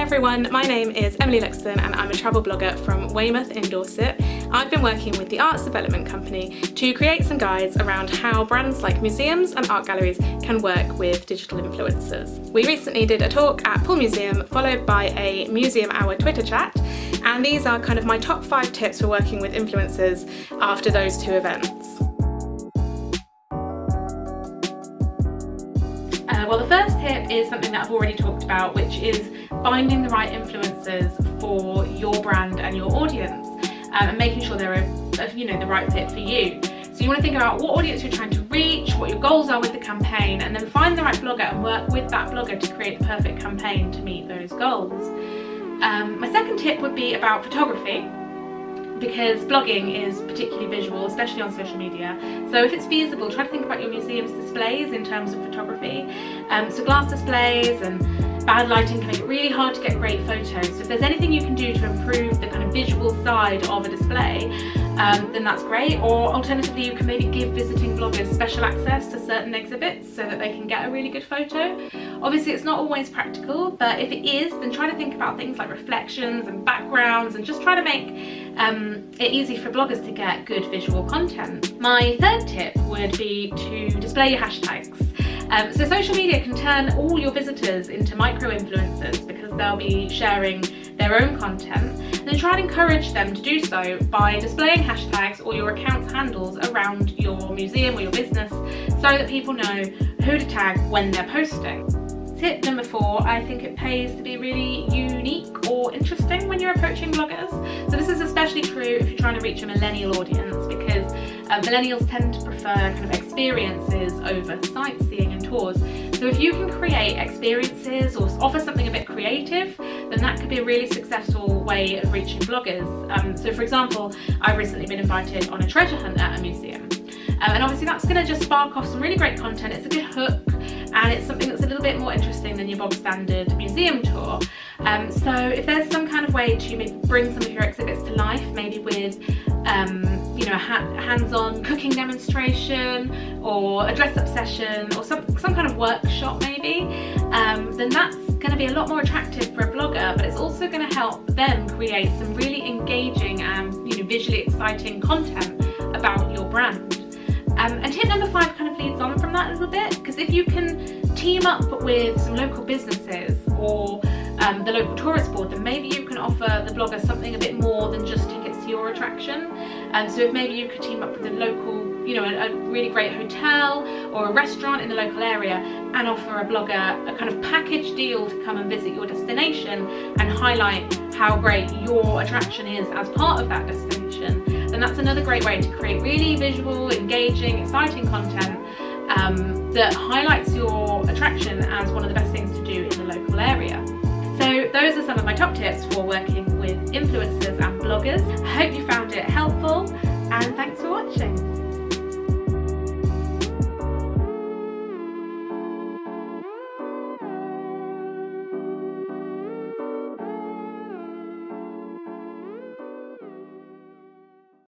everyone, my name is Emily Luxton and I'm a travel blogger from Weymouth in Dorset. I've been working with the Arts Development Company to create some guides around how brands like museums and art galleries can work with digital influencers. We recently did a talk at Poole Museum followed by a Museum Hour Twitter chat, and these are kind of my top 5 tips for working with influencers after those 2 events. Well, the first tip is something that I've already talked about, which is finding the right influencers for your brand and your audience, and making sure they're the right fit for you. So you want to think about what audience you're trying to reach, what your goals are with the campaign, and then find the right blogger and work with that blogger to create the perfect campaign to meet those goals. My second tip would be about photography, because blogging is particularly visual, especially on social media. So if it's feasible, try to think about your museum's displays in terms of photography. So glass displays and bad lighting can make it really hard to get great photos. So if there's anything you can do to improve the kind of visual side of a display, then that's great. Or alternatively, you can maybe give visiting bloggers special access to certain exhibits so that they can get a really good photo. Obviously, it's not always practical, but if it is, then try to think about things like reflections and backgrounds and just try to make it easy for bloggers to get good visual content. My third tip would be to display your hashtags. So social media can turn all your visitors into micro-influencers because they'll be sharing their own content. Then try and encourage them to do so by displaying hashtags or your account's handles around your museum or your business so that people know who to tag when they're posting. Tip number 4, I think it pays to be really unique or interesting when you're approaching bloggers. So this is especially true if you're trying to reach a millennial audience, because millennials tend to prefer kind of experiences over sightseeing and tours. So if you can create experiences or offer something a bit creative, then that could be a really successful way of reaching bloggers. So for example, I've recently been invited on a treasure hunt at a museum. And obviously that's going to just spark off some really great content. It's a good hook, and it's something that's a little bit more interesting than your bog standard museum tour. So if there's some kind of way to maybe bring some of your exhibits to life, maybe with a hands-on cooking demonstration or a dress-up session or some kind of workshop maybe, then that's going to be a lot more attractive for a blogger, but it's also going to help them create some really engaging and visually exciting content about your brand. And tip number 5 kind of leads on from that a little bit, because if you can team up with some local businesses or the local tourist board, then maybe you can offer the blogger something a bit more than just tickets to your attraction. So if maybe you could team up with a local, a really great hotel or a restaurant in the local area and offer a blogger a kind of package deal to come and visit your destination and highlight how great your attraction is as part of that destination, then that's another great way to create really visual, engaging, exciting content that highlights your attraction as one of the best things to do in the local area. So those are some of my top tips for working with influencers and bloggers. I hope you found it helpful, and thanks for watching.